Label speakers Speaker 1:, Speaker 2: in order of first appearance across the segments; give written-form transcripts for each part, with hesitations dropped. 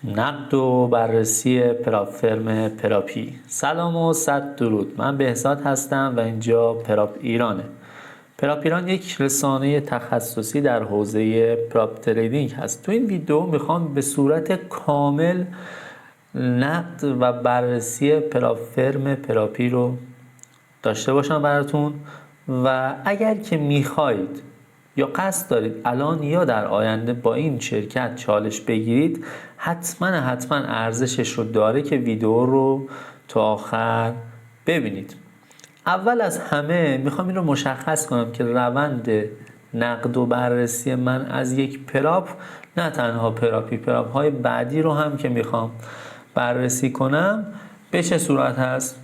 Speaker 1: نقد و بررسی پراپ پراپی. سلام و صد درود. من بهزاد هستم و اینجا پراپ ایرانه. پراپ ایران یک رسانه تخصصی در حوزه پراپ تریدینگ هست. تو این ویدیو میخوام به صورت کامل نقد و بررسی پراپی رو داشته باشم براتون و اگر که میخواید یا قصد دارید الان یا در آینده با این شرکت چالش بگیرید، حتما ارزشش رو داره که ویدیو رو تا آخر ببینید. اول از همه میخوام این رو مشخص کنم که روند نقد و بررسی من از یک پراپ، نه تنها پراپ های بعدی رو هم که میخوام بررسی کنم به چه صورت هست.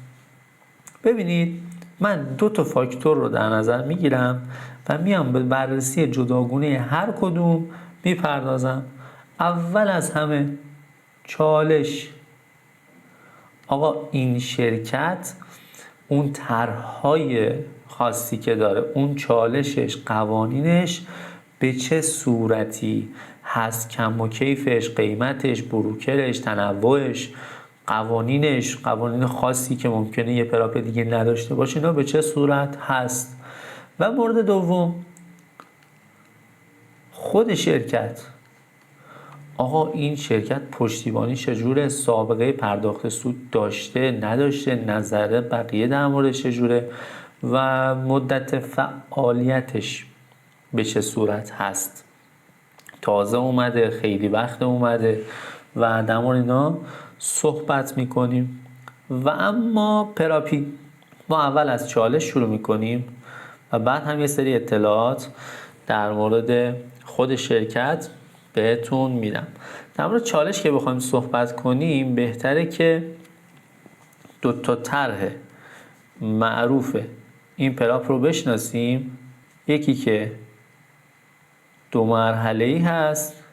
Speaker 1: ببینید، من دو تا فاکتور رو در نظر میگیرم و میام به بررسی جداگونه هر کدوم میپردازم. اول از همه چالش. آقا این شرکت اون طرح‌های خاصی که داره، اون چالشش، قوانینش به چه صورتی هست، کم و کیفش، قیمتش، بروکرش، تنوعش، قوانین خاصی که ممکنه یه پراپ دیگه نداشته باشه، اینا به چه صورت هست. و مورد دوم، خود شرکت. آقا این شرکت پشتیبانی چجوره، سابقه پرداخت سود داشته نداشته، نظر بقیه در موردش چجوره و مدت فعالیتش به چه صورت هست، تازه اومده، خیلی وقت اومده و در مورد اینا صحبت میکنیم. و اما پراپی، ما اول از چالش شروع میکنیم و بعد هم یه سری اطلاعات در مورد خود شرکت بهتون میدم. در مورد چالش که بخوایم صحبت کنیم، بهتره که دو تا طرح معروف این پراپ رو بشناسیم. یکی که دو مرحله‌ای هست،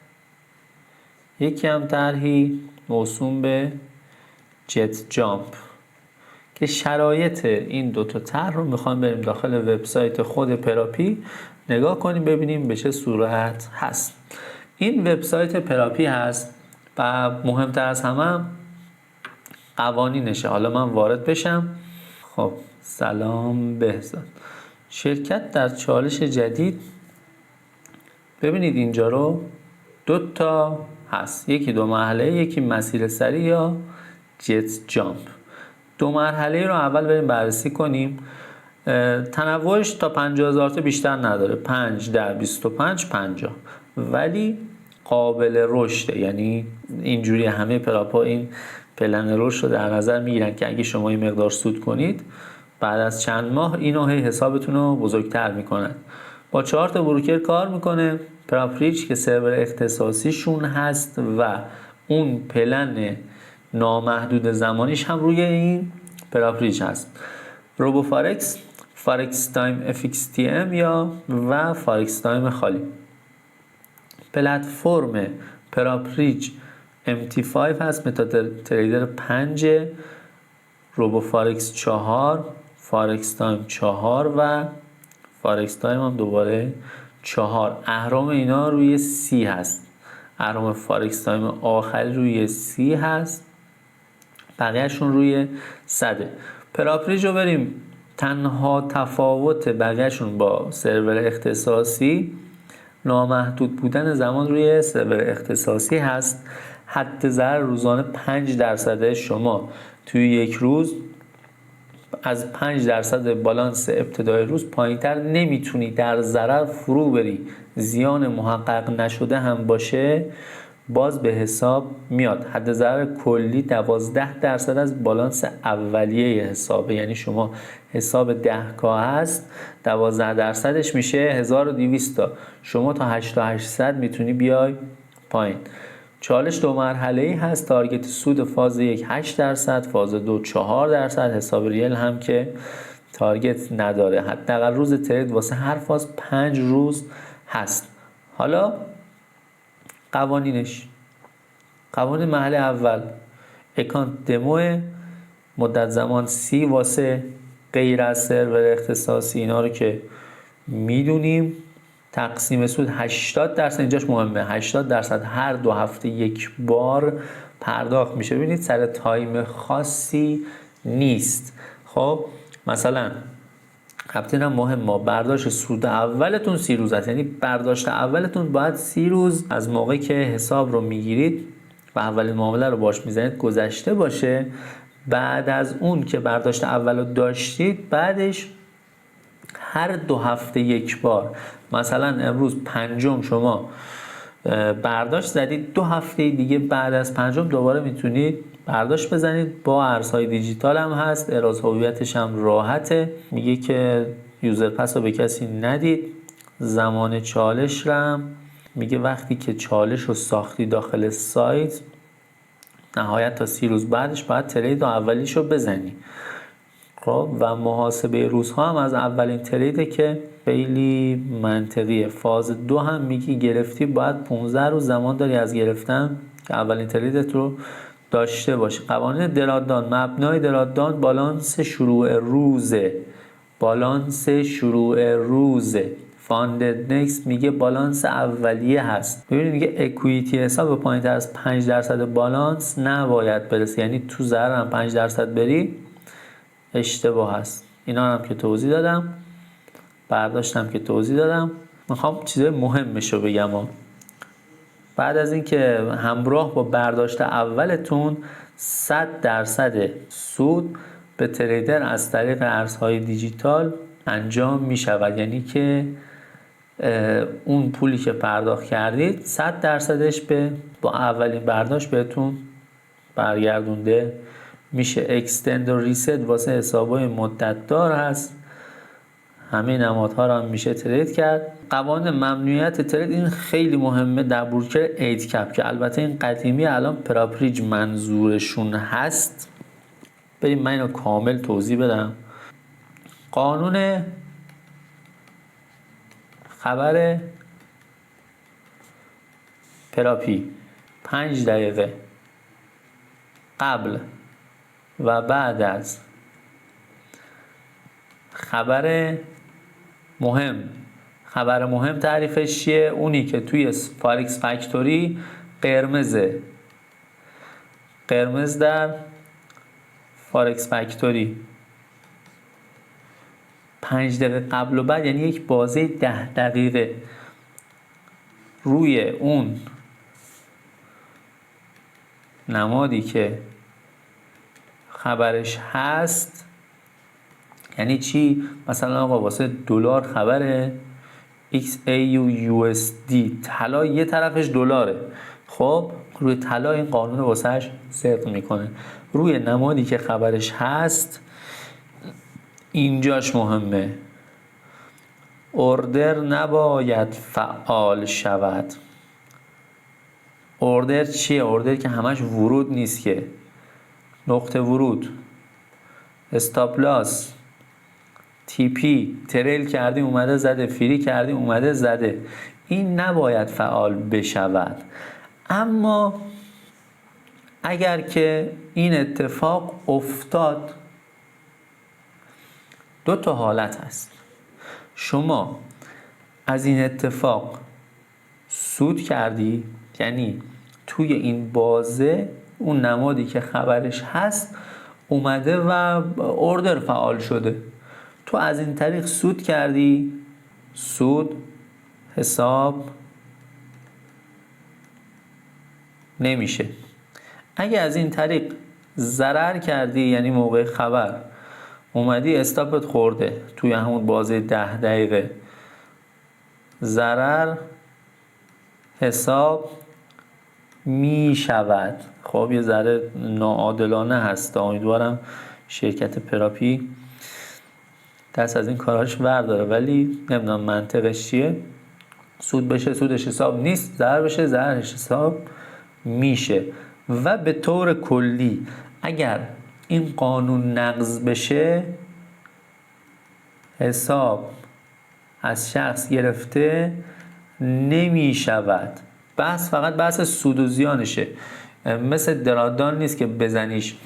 Speaker 1: یکی هم طرحی موسوم به جت جامپ که شرایط این دو تا طرح رو میخوام بریم داخل وبسایت خود پراپی نگاه کنیم، ببینیم به چه صورت هست. این وبسایت پراپی هست و مهمتر از همه قوانینشه. حالا من وارد بشم. خب سلام بهزاد. شرکت در چالش جدید، ببینید اینجا رو دو تا هست، یکی دو مرحله، یکی مسیر سریع یا جت جامپ. دو مرحله رو اول بریم بررسی کنیم. تنوعش تا 50,000 تا بیشتر نداره، 5 10 25 50، ولی قابل رشده. یعنی اینجوری همه پراپا این پلن رشد رو در نظر میگیرن که اگه شما این مقدار سود کنید، بعد از چند ماه اینو حسابتون رو بزرگتر میکنن. با 4 تا بروکر کار میکنه. پراپریچ که سرور اختصاصیشون هست و اون پلن نامحدود زمانیش هم روی این پراپریچ هست. روبو فارکس، فارکس تایم FXTM یا و فارکس تایم خالی. پلتفرم پراپریچ MT5 هست، متا تریدر 5، روبو فارکس 4، فارکس تایم 4 و فارکس تایم هم دوباره 4. اهرام اینا روی C هست. اهرام فارکس تایم آخری روی C هست، بقیهشون روی 100. پراپریچ رو بریم. تنها تفاوت بقیهشون با سرور اختصاصی نامحدود بودن زمان روی سرور اختصاصی هست. حد ضرر روزانه 5%. شما توی یک روز از 5% بالانس ابتدای روز پایینتر نمیتونی در ضرر فرو بری. زیان محقق نشده هم باشه باز به حساب میاد. حد ضرر کلی 12% از بالانس اولیه حسابه. یعنی شما حساب 10K هست، 12%ش میشه 1200 تا. شما تا 8800 میتونی بیای پایین. چالش دو مرحله‌ای هست. تارگت سود فاز 1 8%، فاز 2 4%. حساب ریل هم که تارگت نداره. حداقل روز ترید واسه هر فاز 5 روز هست. حالا قوانینش. قوانین مرحله اول، اکانت دمو، مدت زمان 30 واسه غیر از سرور اختصاصی، اینا رو که میدونیم. تقسیم سود 80%، اینجاش مهمه 80% هر 2 هفته یک بار پرداخت میشه. ببینید سر تایم خاصی نیست. خب مثلا البته مهم، ما برداشت سود اولتون 30 روز است، یعنی برداشت اولتون باید 30 روز از موقعی که حساب رو میگیرید و اولین معامله رو باش میزنید گذشته باشه. بعد از اون که برداشت اول رو داشتید، بعدش هر 2 هفته یک بار، مثلا امروز 5 شما برداشت زدید، 2 هفته دیگه بعد از 5 دوباره میتونید برداشت بزنید. با ارزهای دیجیتال هم هست، احراز هویتش هم راحته. میگه که یوزر پس رو به کسی ندید. زمان چالش رو میگه وقتی که چالش رو ساختی داخل سایت، نهایت تا 30 روز بعدش باید ترید اولیش رو بزنی. خب و محاسبه روزها هم از اولین تریده که خیلی منطقیه. فاز 2 هم میگی گرفتی باید 15 روز زمان داری از گرفتن که اولین تریدت رو داشته باشی. قوانین درادان، مبنای درادان بالانس شروع روزه. بالانس شروع روزه. فاندد نکست میگه بالانس اولیه هست. ببینید میگه اکویتی حساب به پایین‌تر از 5% بالانس نباید برسه، یعنی تو ضرر هم 5% بری اشتباه هست. اینا هم که توضیح دادم، برداشتم که توضیح دادم. میخوام چیزای مهمش رو بگم. بعد از اینکه همراه با برداشت اولتون 100% سود به تریدر از طریق ارزهای دیجیتال انجام می شود، یعنی که اون پولی که پرداخت کردید 100%ش با اولین برداشت بهتون برگردونده میشه. اکستند و ریست واسه حسابای مدت دار هست. همه نمادها رو هم میشه ترید کرد. قوانین ممنوعیت ترید این خیلی مهمه در بروکر 8 کپ که البته این قدیمی الان پراپریج منظورشون هست. بریم من اینو کامل توضیح بدم. قانون خبر پراپی 5 دقیقه قبل و بعد از خبر مهم تعریفش چیه؟ اونی که توی فارکس فکتوری قرمز در فارکس فکتوری 5 دقیقه قبل و بعد، یعنی یک بازه 10 دقیقه روی اون نمادی که خبرش هست. یعنی چی؟ مثلا آقا واسه دلار خبره XAUUSD، طلا یه طرفش دلاره. خب روی طلا این قانون واسهش صدق میکنه. روی نمادی که خبرش هست اینجاش مهمه. اوردر نباید فعال شود. اوردر چیه؟ اوردر که همش ورود نیست، که نقطه ورود، استاپ لاس، تی پی، تریل کردی اومده زده، فری کردی اومده زده، این نباید فعال بشود. اما اگر که این اتفاق افتاد، 2 تا حالت هست. شما از این اتفاق سود کردی، یعنی توی این بازه اون نمادی که خبرش هست اومده و اوردر فعال شده، تو از این طریق سود کردی، سود حساب نمیشه. اگه از این طریق ضرر کردی، یعنی موقع خبر اومدی استاپت خورده توی همون بازه 10 دقیقه، ضرر حساب می شود. خب یه ذره ناعادلانه هست. امیدوارم شرکت پراپی دست از این کاراش برداره، ولی نمیدونم منطقش چیه. سود بشه سودش حساب نیست، ضرر بشه ضررش حساب میشه. و به طور کلی اگر این قانون نقض بشه، حساب از شخص گرفته نمی شود. بحث فقط بحث سود و زیانشه. مثل درادان نیست که بزنیش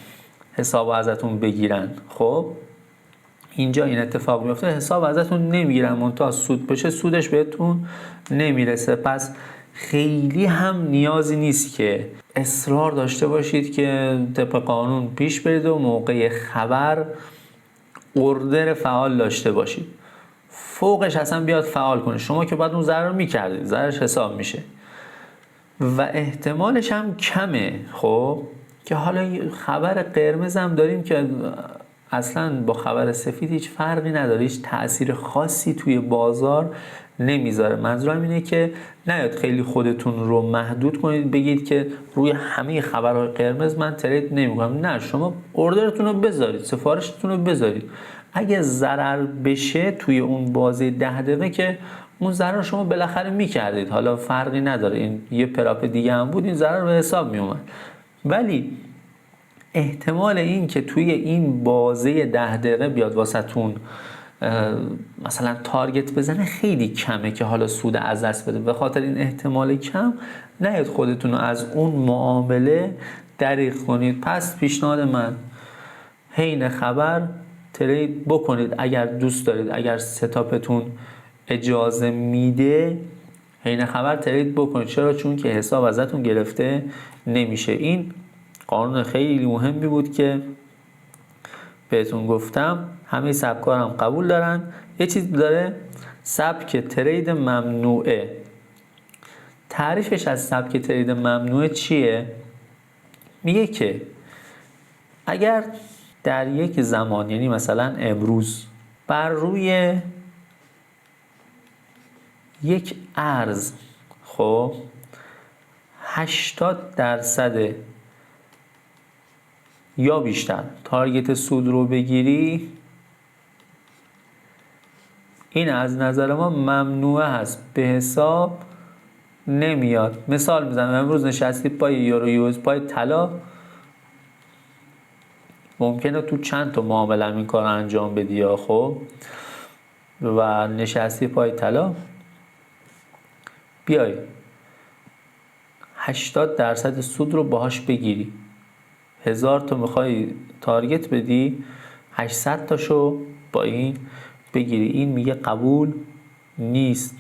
Speaker 1: حساب ازتون بگیرن. خب اینجا این اتفاق میفته حساب ازتون نمیگیرن، منتها سود بشه سودش بهتون نمیرسه. پس خیلی هم نیازی نیست که اصرار داشته باشید که طبق قانون پیش برید و موقع خبر اوردر فعال داشته باشید، فوقش اصلا بیاد فعال کنه. شما که باید اون ضرر رو میکردید، ضررش حساب میشه و احتمالش هم کمه. خب که حالا خبر قرمز هم داریم که اصلا با خبر سفید هیچ فرقی نداره، هیچ تأثیر خاصی توی بازار نمیذاره. منظورم اینه که نیاد خیلی خودتون رو محدود کنید، بگید که روی همه خبرهای قرمز من ترید نمیکنم. نه، شما اوردرتون رو بذارید، سفارشتون رو بذارید. اگه ضرر بشه توی اون بازه 10 دقیقه که اون ضرر شما بالاخره میکردید، حالا فرقی نداره، این یه پراپ دیگه هم بود، این ضرر به حساب میومد. ولی احتمال این که توی این بازه 10 دقیقه بیاد واسهتون مثلا تارگت بزنه خیلی کمه که حالا سود از دست بده. به خاطر این احتمال کم نیاد خودتون رو از اون معامله دریغ کنید. پس پیشنهاد من حین خبر ترید بکنید اگر دوست دارید، اگر ستاپتون اجازه میده حین خبر ترید بکنید. چرا؟ چون که حساب ازتون گرفته نمیشه. این قانون خیلی مهمی بود که بهتون گفتم. همه سبکارم قبول دارن. یه چیز داره، سبک ترید ممنوعه. تعریفش از سبک ترید ممنوعه چیه؟ میگه که اگر در یک زمان، یعنی مثلا امروز، بر روی یک ارز خب 80% یا بیشتر تارگت سود رو بگیری، این از نظر ما ممنوعه هست، به حساب نمیاد. مثال میزنم، امروز نشستی پای یورو یوز، پای طلا، ممکنه تو چند تا معامله این کار انجام بدی یا خب، و نشستی پای طلا، بیای 80% سود رو باهاش بگیری، 1000 تا میخوای تارگت بدی، 800 تاشو با این بگیری. این میگه قبول نیست.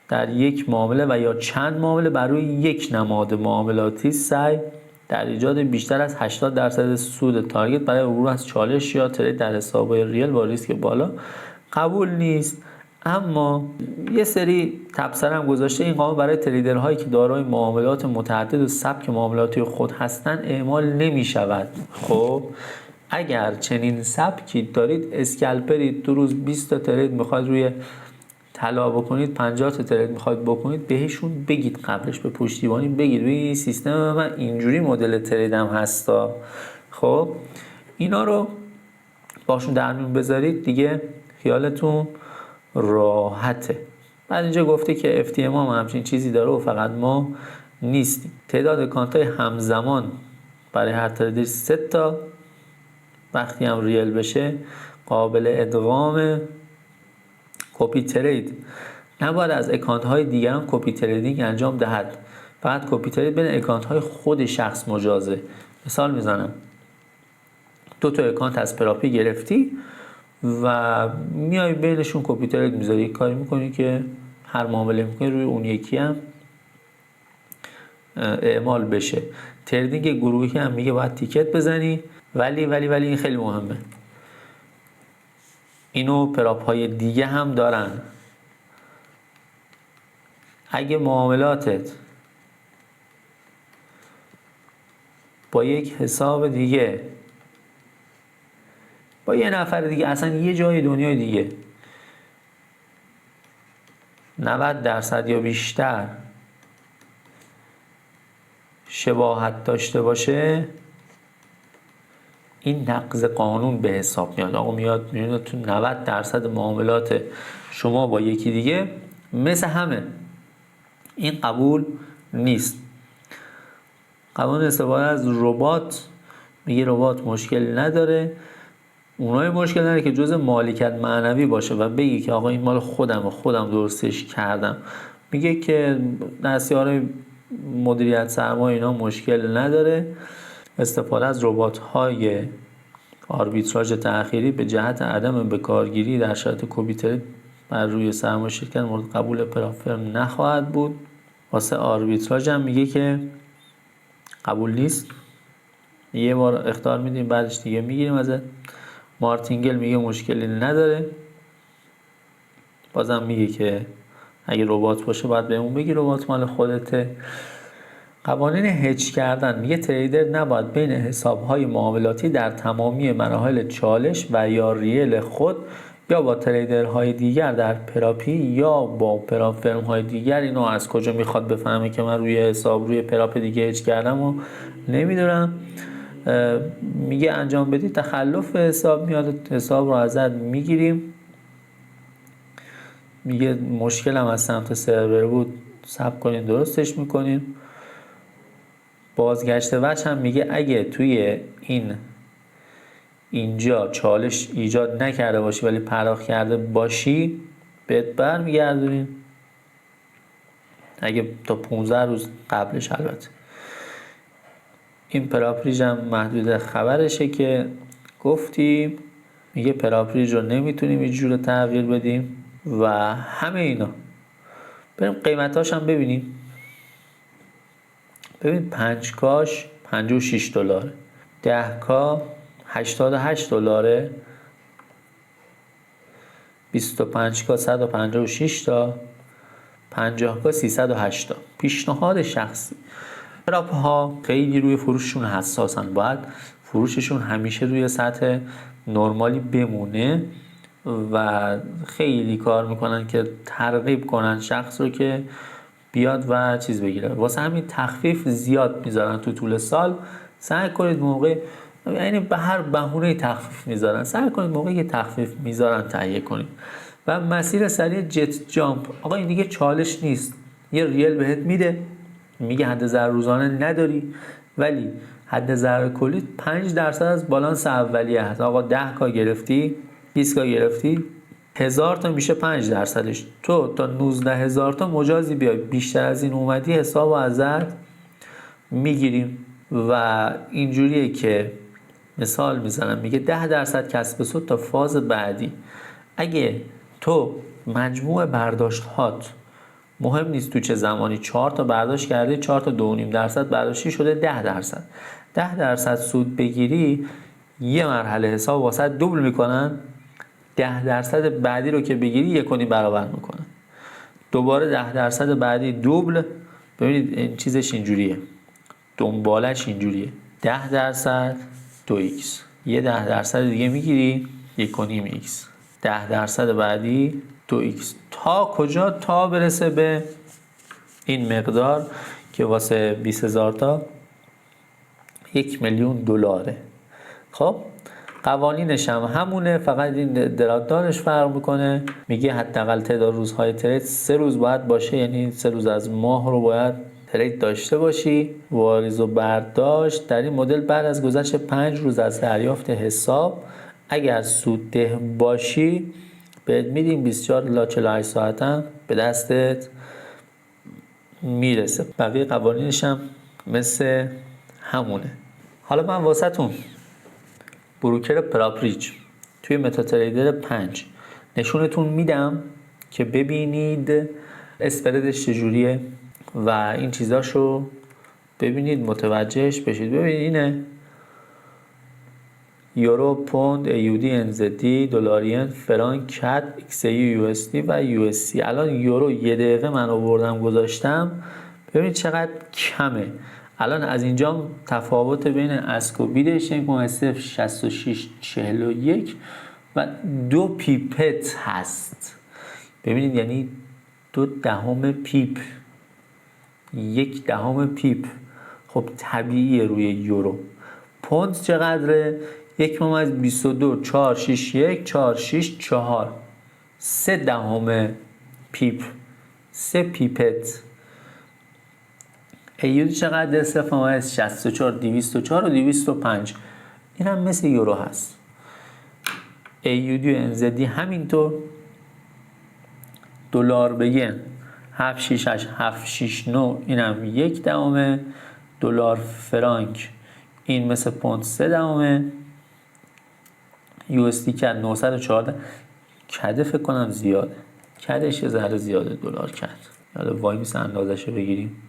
Speaker 1: در یک معامله و یا چند معامله بر روی یک نماد معاملاتی سعی در ایجاد بیشتر از 80% سود تارگت برای عبور از چالش یا ترید در حساب‌های ریل با ریسک بالا قبول نیست. اما یه سری تبصره هم گذاشته این قانون برای تریدرهایی که دارای معاملات متعدد و سبک معاملاتی خود هستند اعمال نمی شود. خب اگر چنین سبکی دارید، اسکالپرید، دو روز 20 تا ترید میخواید روی طلا بکنید، 50 تا ترید میخواید بکنید، بهشون بگید، قبلش به پشتیبانی بگید روی سیستم من اینجوری مدل تریدم هستا. خب اینا رو باشون در میون بذارید دیگه، خیالتون راحته. بعد اینجا گفته که FTM هم همچین چیزی داره و فقط ما نیستیم. تعداد اکانت‌های همزمان برای هر تریدر 3 تا، وقتی هم ریل بشه قابل ادغام. کپی ترید نباید از اکانت های دیگران کپی تریدینگ انجام دهد، فقط کپی ترید بین اکانت های خود شخص مجازه. مثال میزنم، 2 تا اکانت از پراپی گرفتی و میای بینشون کپی ترید میذاری، کاری میکنی که هر معامله میکنی روی اون یکی هم اعمال بشه. تریدینگ گروهی هم میگه باید تیکت بزنی، ولی این خیلی مهمه، اینو پراپ های دیگه هم دارن. اگه معاملاتت با یک حساب دیگه، با یه نفر دیگه، اصلا یه جای دنیای دیگه 90% یا بیشتر شباهت داشته باشه، این نقض قانون به حساب میاد. آقا میاد میبینه تو 90% معاملات شما با یکی دیگه مثل همه، این قبول نیست. قانون استفاده از ربات میگه ربات مشکل نداره، اونای مشکل نداره که جزء مالکیت معنوی باشه و بگی که آقا این مال خودم و خودم درستش کردم. میگه که دستیار مدیریت سرمایه اینا مشکل نداره. استفاده از ربات‌های آربیتراژ تأخیری به جهت عدم بکارگیری در شرایط کوبی بر روی سرمایه شرکت مورد قبول پرافرم نخواهد بود. واسه آربیتراژ هم میگه که قبول نیست، یه بار اخطار میدیم بعدش دیگه میگیریم ازت. مارتینگل میگه مشکلی نداره، بازم میگه که اگه ربات باشه باید بهمون بگی ربات مال خودته. قوانین هج کردن میگه تریدر نباید بین حساب‌های معاملاتی در تمامی مراحل چالش و یا ریل خود یا با تریدرهای دیگر در پراپی یا با پراپ فرم‌های دیگر، اینو از کجا میخواد بفهمه که من روی حساب روی پراپ دیگه هج کردم و نمیدونم. میگه انجام بدی تخلف حساب میاد، حساب رو ازت میگیریم. میگه مشکل هم از سمت سرور بود، صبر کنین درستش میکنیم. بازگشت وجه هم میگه اگه توی اینجا چالش ایجاد نکرده باشی ولی پرداخت کرده باشی بهت برمیگردونیم، اگه تا 15 روز قبلش. البته این پراپریج هم محدود خبرشه که گفتیم. میگه پراپریج رو نمیتونیم اینجور تغییر بدیم و همه اینا. بریم قیمتاش هم ببینیم. ببین 5 کاش $56، 10 کا $88، 25 کا 156 تا، 50 کا 308 تا. پیشنهاد شخصی، پراپ ها خیلی روی فروششون حساسن، باید فروششون همیشه روی سطح نرمالی بمونه و خیلی کار میکنن که ترغیب کنن شخص رو که بیاد و چیز بگیره. واسه همین تخفیف زیاد میذارن تو طول سال. سعی کنید موقع، یعنی به هر بهونه تخفیف میذارن، سعی کنید موقعی که تخفیف میذارن تهیه کنید. و مسیر سریع جت جامپ، آقا این دیگه چالش نیست، یه ریل بهت میده، میگه حد ضرر روزانه نداری ولی حد ضرر کلی 5% از بالانس اولیه هست. آقا 10 کا گرفتی، 20 کا گرفتی، 1000 تا میشه 5%ش. تو تا 19000 تا مجازی بیای، بیشتر از این اومدی حساب ازت میگیریم. و اینجوریه که مثال میزنم، میگه 10% کسب سود تا فاز بعدی. اگه تو مجموع برداشت هات مهم نیست تو چه زمانی 4 تا برداشت کردی، 4 تا 2.5% برداشتی شده 10%، 10% سود بگیری، یه مرحله حساب واسه دوبل میکنن، 10% بعدی رو که بگیری 1.5 برابر میکنن، دوباره 10% بعدی دوبل. ببینید این چیزش اینجوریه، دنبالش اینجوریه، 10% 2x، یه 10% دیگه میگیری 1.5x، 10% بعدی 2x، تا کجا؟ تا برسه به این مقدار که واسه 20000 تا $1,000,000. خب قوانینش هم همونه، فقط این دراددارش فرق میکنه. میگه حداقل تعداد روزهای ترید 3 روز باید باشه، یعنی 3 روز از ماه رو باید ترید داشته باشی. واریز و برداشت در این مدل بعد از گذشت 5 روز از دریافت حساب اگر سودده باشی بهت میدیم 24 الی 48 ساعت هم به دستت میرسه. بقیه قوانینش هم مثل همونه. حالا من واسهتون بروکر پراپریج توی متاتریدر 5 نشونتون میدم که ببینید اسپردش چجوریه و این چیزاشو ببینید، متوجهش بشید. ببینید اینه یورو، پوند، ایودی، انزدی، دلار ین، فرانک، کد، ایکس ای یو اس دی و یو اس سی. الان یورو یه دقیقه من آوردم گذاشتم، ببینید چقدر کمه. الان از اینجا تفاوت بین اسک و بیدش 1.6641 و 2 پیپت هست. ببینید یعنی 0.2 پیپ، 0.1 پیپ. خب طبیعیه روی یورو. پوند چقدره؟ 1.22461464، 0.3 پیپ، 3 پیپت. ایودی چقدر؟ 0.64 204 و 205. این هم مثل یورو هست. ایودی و انزدی همینطور. دلار به ین 768 769، این هم 1. دلار فرانک این مثل پوند 3. USD کد 914. کده فکر کنم زیاده، کدش یه ذره زیاده دلار کد. حالا وای میس اندازش رو بگیریم،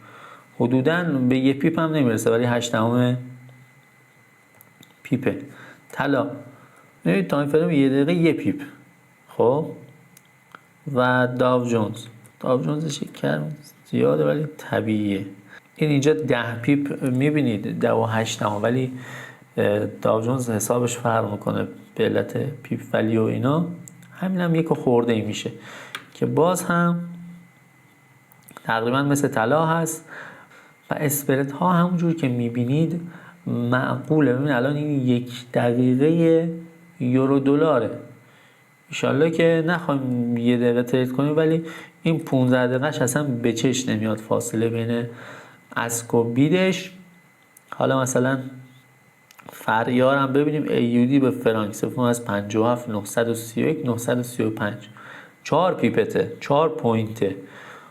Speaker 1: حدوداً به یه پیپ هم نمیرسه ولی 8 پیپه. طلا ببینید تایم فریم 1 دقیقه یه پیپ. خب و داو جونزش کم زیاده ولی طبیعیه. این اینجا 10 پیپ میبینید 10.8، ولی داو جونز حسابش فرق میکنه به علت پیپ ولی و اینا. همین هم یک خورده ای میشه که باز هم تقریبا مثل طلا هست. و اسپرد ها همونجور که میبینید معقوله. ببین الان این 1 دقیقه یورو دلاره، انشالله که نخوایم 1 دقیقه ترید کنیم، ولی این 15 دقیقهش اصلا به چش نمیاد فاصله بین اسک و بیدش. حالا مثلا فریار هم ببینیم AUD به فرانک سفون از 57 931 935 4 پیپته 4 پوینته.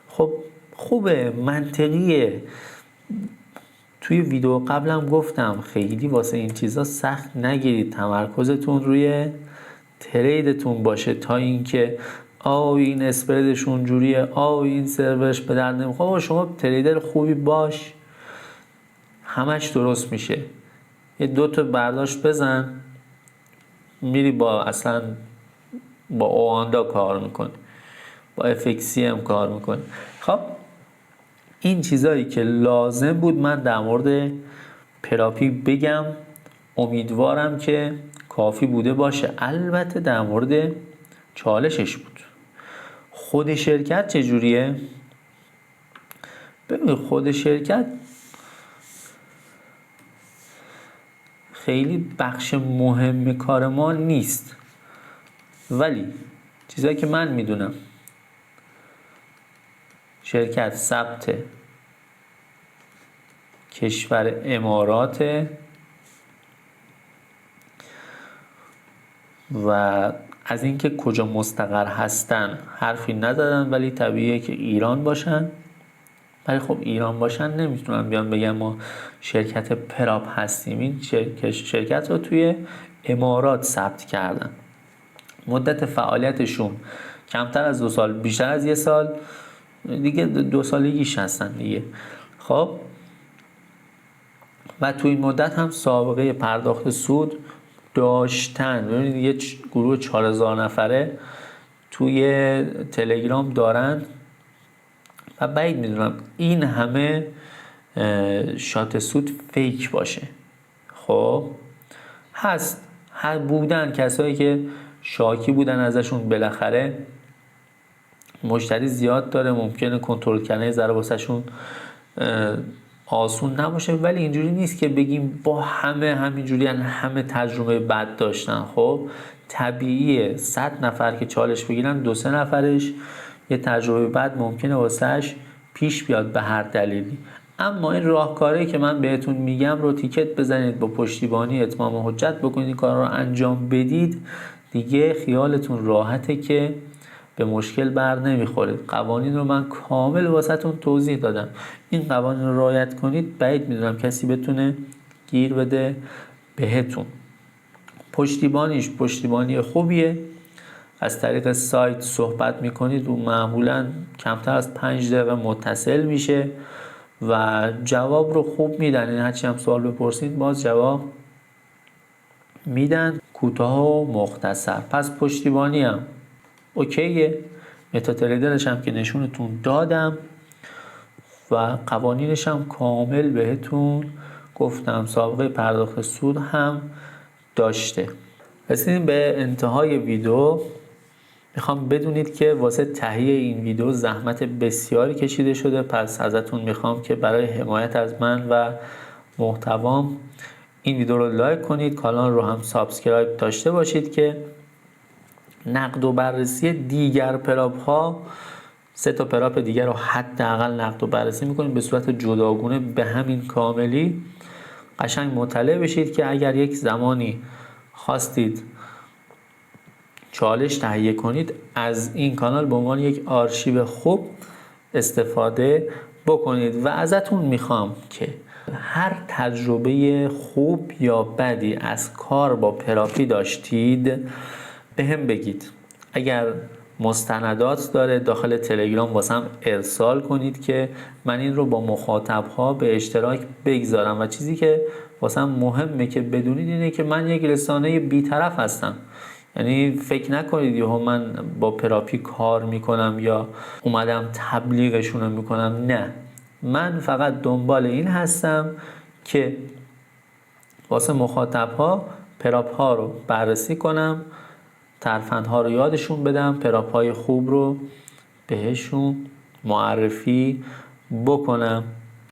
Speaker 1: خب خوبه، منطقیه. توی ویدیو قبلم گفتم خیلی واسه این چیزا سخت نگیرید، تمرکزتون روی تریدتون باشه تا اینکه این اسپردش اونجوریه، این سرورش به درد نمیخوره. شما تریدر خوبی باش، همش درست میشه. یه 2 تا برداشت بزن، میری با اصلا با اواندا کار میکنی، با FXCM کار میکنی. خب این چیزایی که لازم بود من در مورد پراپی بگم، امیدوارم که کافی بوده باشه. البته در مورد چالشش بود. خود شرکت چجوریه؟ ببین خود شرکت خیلی بخش مهم کار ما نیست، ولی چیزایی که من میدونم، شرکت ثبت کشور امارات و از اینکه کجا مستقر هستن حرفی نزدن، ولی طبیعیه که ایران باشن. ولی خب ایران باشن نمیتونن بیان بگن ما شرکت پراپ هستیم. این شرکت رو توی امارات ثبت کردن. مدت فعالیتشون کمتر از 2 سال، بیشتر از 1 سال دیگه، 2 سالگیش هستن دیگه. خب و توی این مدت هم سابقه پرداخت سود داشتن. ببینید یه گروه 4000 نفره توی تلگرام دارن و بعید میدونم این همه شات سود فیک باشه. خب هست بودن کسایی که شاکی بودن ازشون، بالاخره مشتری زیاد داره، ممکنه کنترل کردن ذره واسهشون آسون نباشه، ولی اینجوری نیست که بگیم با همینجوری همه تجربه بد داشتن. خب طبیعیه 100 نفر که چالش بگیرن 2-3 نفرش یه تجربه بد ممکنه واسهش پیش بیاد به هر دلیلی. اما این راهکاری که من بهتون میگم رو تیکت بزنید، با پشتیبانی اتمام حجت بکنید، این کار رو انجام بدید، دیگه خیالتون راحته که به مشکل بر نمیخورید. قوانین رو من کامل واسهتون توضیح دادم. این قوانین رو رعایت کنید، بعید میدونم کسی بتونه گیر بده بهتون. پشتیبانی خوبیه. از طریق سایت صحبت میکنید و معمولا کمتر از 5 دقیقه متصل میشه و جواب رو خوب میدن. این هرچی هم سوال بپرسید باز جواب میدن، کوتاه و مختصر. پس پشتیبانی هم اوکیه. متاتریدرش هم که نشونتون دادم و قوانینش هم کامل بهتون گفتم. سابقه پرداخت سود هم داشته. رسیدیم به انتهای ویدیو. میخوام بدونید که واسه تهیه این ویدیو زحمت بسیاری کشیده شده، پس ازتون میخوام که برای حمایت از من و محتوام این ویدیو رو لایک کنید، کانال رو هم سابسکرایب داشته باشید که نقد و بررسی دیگر پراپ ها، 3 تا پراپ دیگر رو حداقل نقد و بررسی میکنیم به صورت جداگونه به همین کاملی. قشنگ مطلع بشید که اگر یک زمانی خواستید چالش تهیه کنید از این کانال به عنوان یک آرشیو خوب استفاده بکنید. و ازتون میخوام که هر تجربه خوب یا بدی از کار با پراپی داشتید به هم بگید. اگر مستندات داره داخل تلگرام واسم ارسال کنید که من این رو با مخاطبها به اشتراک بگذارم. و چیزی که واسم مهمه که بدونید اینه که من یک رسانه بی‌طرف هستم. یعنی فکر نکنید یهو من با پراپی کار میکنم یا اومدم تبلیغشون رو میکنم. نه، من فقط دنبال این هستم که واسه مخاطبها پراپ ها رو بررسی کنم، ترفندها رو یادشون بدم، پراپ های خوب رو بهشون معرفی بکنم.